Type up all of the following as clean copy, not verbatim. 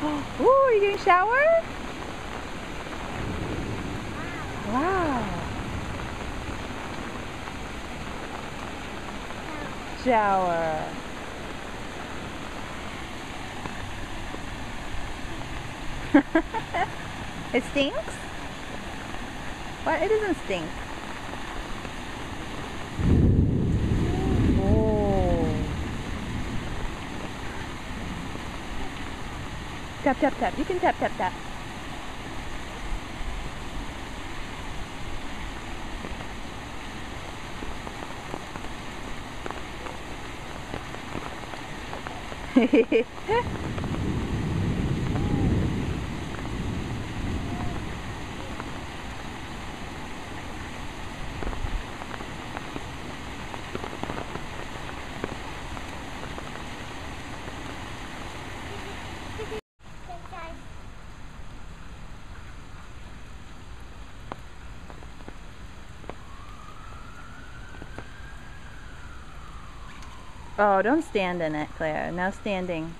Ooh, are you getting showered? Wow. Shower. It stinks? What? It doesn't stink. Oh. Tap, tap, tap. You can tap, tap, tap. Oh, don't stand in it, Claire. No standing.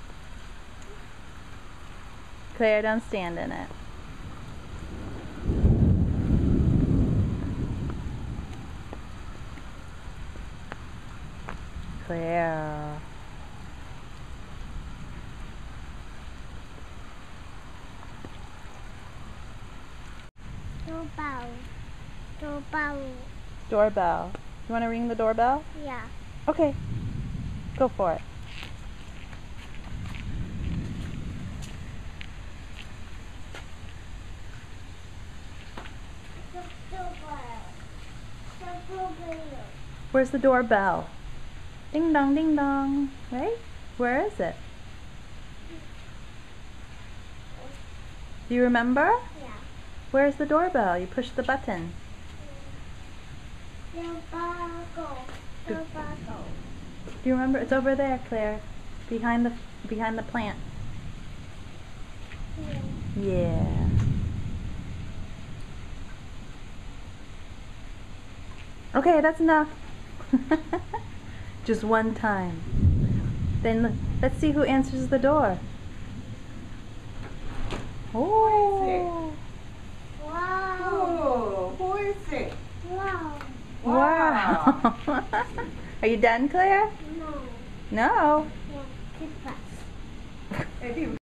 Claire, don't stand in it. Claire. Doorbell. Doorbell. Doorbell. You want to ring the doorbell? Yeah. Okay. Go for it. Where's the doorbell? Ding dong, ding dong. Right? Where is it? Do you remember? Yeah. Where's the doorbell? You push the button. Doorbell. Doorbell. Do you remember? It's over there, Claire. Behind the plant. Yeah. Okay, that's enough. Just one time. Then let's see who answers the door. Oh. Wow. Who is it? Wow. Wow. Are you done, Claire? No. No.